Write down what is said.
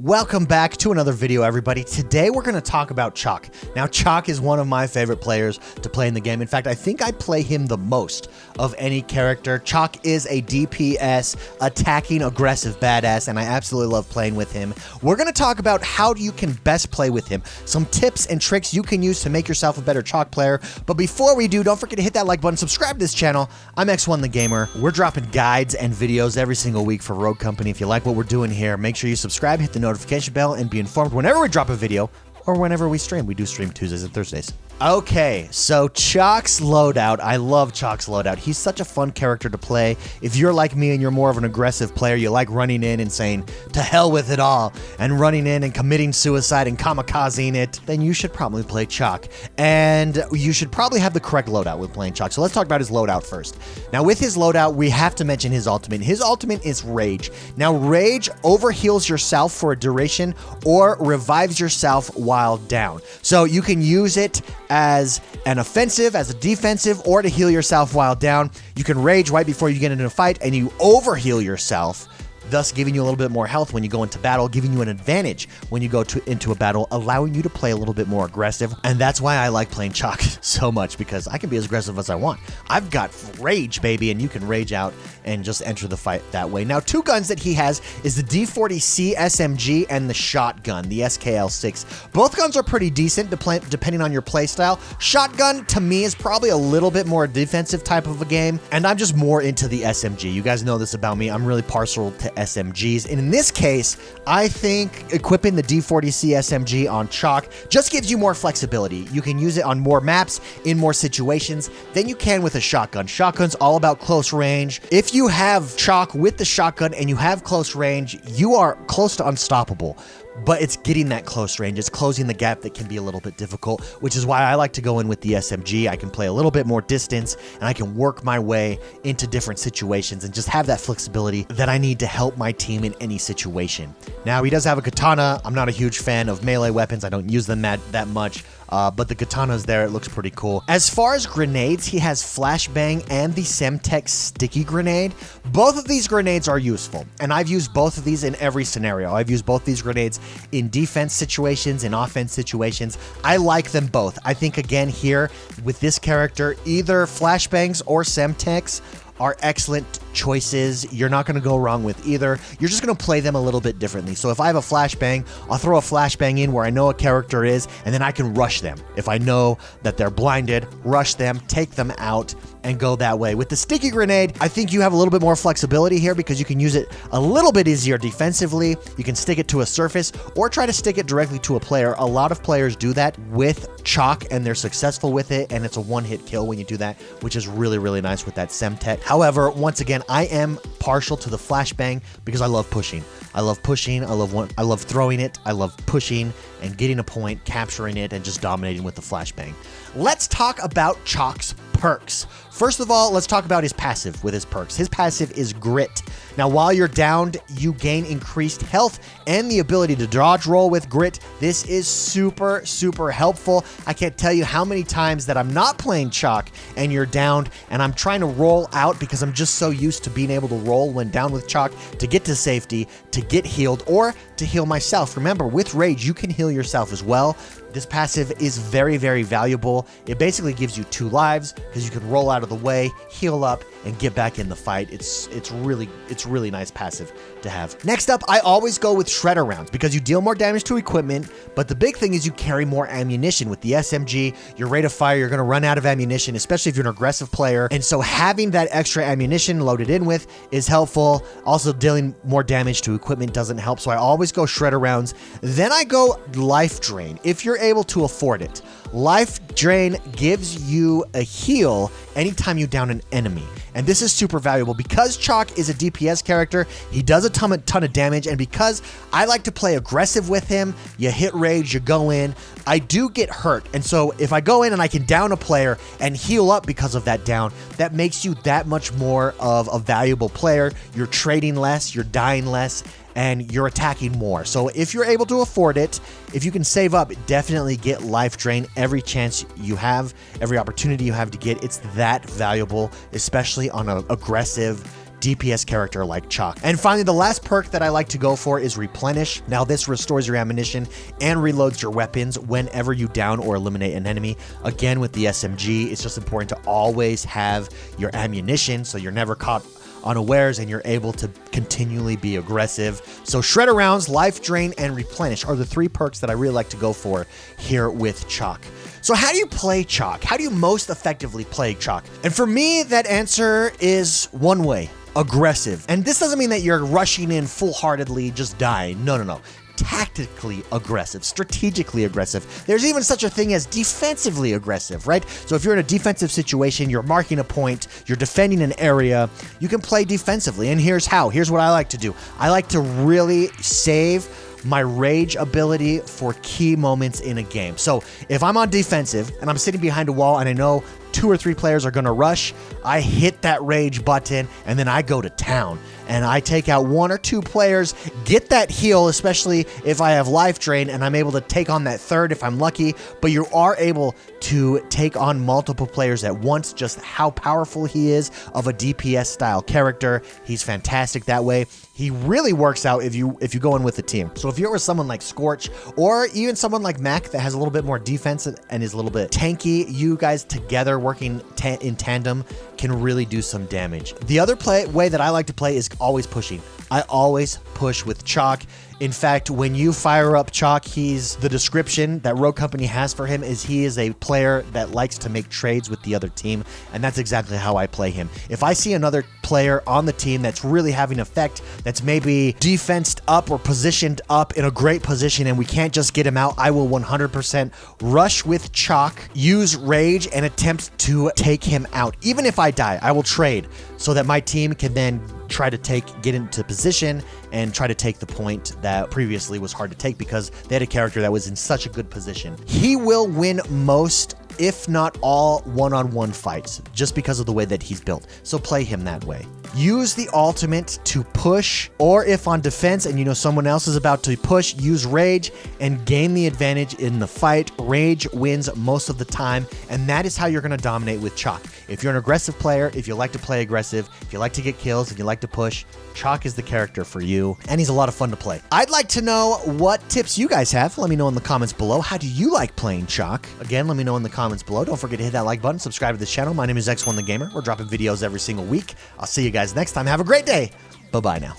Welcome back to another video, everybody. Today we're going to talk about Chaac. Now, Chaac is one of my favorite players to play in the game. In fact, I think I play him the most of any character. Chaac is a DPS, attacking, aggressive badass, and I absolutely love playing with him. We're going to talk about how you can best play with him, some tips and tricks you can use to make yourself a better Chaac player. But before we do, don't forget to hit that like button, subscribe to this channel. I'm X1 the Gamer. We're dropping guides and videos every single week for Rogue Company. If you like what we're doing here, make sure you subscribe, hit the notification bell, and be informed whenever we drop a video or whenever we stream. We do stream Tuesdays and Thursdays. Okay, so Chaac's loadout. I love Chaac's loadout. He's such a fun character to play. If you're like me and you're more of an aggressive player, you like running in and saying, to hell with it all, and running in and committing suicide and kamikazing it, then you should probably play Chaac. And you should probably have the correct loadout with playing Chaac. So let's talk about his loadout first. Now, with his loadout, we have to mention his ultimate. His ultimate is Rage. Now, Rage overheals yourself for a duration or revives yourself while down. So you can use it as an offensive, as a defensive, or to heal yourself while down. You can rage right before you get into a fight and you overheal yourself, thus giving you a little bit more health when you go into battle, giving you an advantage when you go into a battle, allowing you to play a little bit more aggressive. And that's why I like playing Chaac so much, because I can be as aggressive as I want. I've got rage, baby, and you can rage out and just enter the fight that way. Now, two guns that he has is the D40C SMG and the shotgun, the SKL6. Both guns are pretty decent depending on your playstyle. Shotgun, to me, is probably a little bit more defensive type of a game, and I'm just more into the SMG. You guys know this about me. I'm really partial to SMGs, and in this case, I think equipping the D40C SMG on Chaac just gives you more flexibility. You can use it on more maps, in more situations, than you can with a shotgun. Shotgun's all about close range. If you have Chaac with the shotgun and you have close range, you are close to unstoppable. But it's getting that close range. It's closing the gap that can be a little bit difficult, which is why I like to go in with the SMG. I can play a little bit more distance, and I can work my way into different situations and just have that flexibility that I need to help my team in any situation. Now, he does have a Katana. I'm not a huge fan of melee weapons. I don't use them that much. But the Katana's there. It looks pretty cool. As far as grenades, he has Flashbang and the Semtex Sticky Grenade. Both of these grenades are useful, and I've used both of these in every scenario. I've used both these grenades in defense situations, in offense situations. I like them both. I think, again, here with this character, either Flashbangs or Semtex are excellent choices. You're not going to go wrong with either. You're just going to play them a little bit differently. So if I have a flashbang, I'll throw a flashbang in where I know a character is, and then I can rush them. If I know that they're blinded, rush them, take them out, and go that way. With the sticky grenade, I think you have a little bit more flexibility here because you can use it a little bit easier defensively. You can stick it to a surface or try to stick it directly to a player. A lot of players do that with Chaac, and they're successful with it, and it's a one-hit kill when you do that, which is really, really nice with that Semtex. However, once again, I am partial to the flashbang because I love pushing. I love pushing. I love throwing it. I love pushing and getting a point, capturing it, and just dominating with the flashbang. Let's talk about Chaac's perks. First of all, let's talk about his passive with his perks. His passive is Grit. Now, while you're downed, you gain increased health and the ability to dodge roll with Grit. This is super, super helpful. I can't tell you how many times that I'm not playing Chaac and you're downed and I'm trying to roll out because I'm just so used to being able to roll when down with Chaac to get to safety, to get healed, or to heal myself. Remember, with Rage, you can heal yourself as well. This passive is very, very valuable. It basically gives you 2 lives because you can roll out of the way, heal up, and get back in the fight. It's really nice passive to have. Next up, I always go with Shredder rounds because you deal more damage to equipment, but the big thing is you carry more ammunition. With the SMG, your rate of fire, you're going to run out of ammunition, especially if you're an aggressive player. And so having that extra ammunition loaded in with is helpful. Also, dealing more damage to equipment doesn't help, so I always go Shredder rounds. Then I go Life Drain if you're able to afford it. Life Drain gives you a heal anytime you down an enemy, and this is super valuable because Chaac is a DPS character. He does a ton of damage, and because I like to play aggressive with him, you hit rage, you go in, I do get hurt, and so if I go in and I can down a player and heal up because of that down, that makes you that much more of a valuable player. You're trading less, you're dying less, and you're attacking more. So if you're able to afford it, if you can save up, definitely get Life Drain every chance you have, every opportunity you have to get. It's that valuable, especially on an aggressive DPS character like Chaac. And finally, the last perk that I like to go for is Replenish. Now this restores your ammunition and reloads your weapons whenever you down or eliminate an enemy. Again, with the SMG, it's just important to always have your ammunition so you're never caught unawares and you're able to continually be aggressive. So Shredder rounds, Life Drain, and Replenish are the 3 perks that I really like to go for here with Chaac. So how do you play Chaac? How do you most effectively play Chaac? And for me, that answer is one way: aggressive. And this doesn't mean that you're rushing in full-heartedly, just dying. No, no, no. Tactically aggressive, strategically aggressive. There's even such a thing as defensively aggressive, right? So if you're in a defensive situation, you're marking a point, you're defending an area, you can play defensively. And here's how. Here's what I like to do. I like to really save my rage ability for key moments in a game. So if I'm on defensive and I'm sitting behind a wall and I know 2 or 3 players are gonna rush, I hit that rage button and then I go to town and I take out 1 or 2 players, get that heal, especially if I have life drain, and I'm able to take on that 3rd if I'm lucky. But you are able to take on multiple players at once. Just how powerful he is of a DPS style character. He's fantastic that way. He really works out if you go in with a team. So if you're with someone like Scorch or even someone like Mac that has a little bit more defense and is a little bit tanky, you guys together working in tandem can really do some damage. The other way that I like to play is always pushing. I always push with Chaac. In fact, when you fire up Chaac, the description that Rogue Company has for him is he is a player that likes to make trades with the other team, and that's exactly how I play him. If I see another player on the team that's really having effect, that's maybe defensed up or positioned up in a great position and we can't just get him out, I will 100% rush with Chaac, use rage, and attempt to take him out. Even if I die, I will trade so that my team can then try to get into position and try to take the point that previously was hard to take because they had a character that was in such a good position. He will win most, if not all, one-on-one fights just because of the way that he's built. So play him that way. Use the ultimate to push, or if on defense and you know someone else is about to push, use rage and gain the advantage in the fight. Rage wins most of the time, and that is how you're going to dominate with Chaac. If you're an aggressive player, if you like to play aggressive, if you like to get kills, if you like to push, Chaac is the character for you, and he's a lot of fun to play. I'd like to know what tips you guys have. Let me know in the comments below. How do you like playing Chaac? Again, let me know in the comments below. Don't forget to hit that like button, subscribe to this channel. My name is X1 the Gamer. We're dropping videos every single week. I'll see you guys next time. Have a great day. Bye-bye now.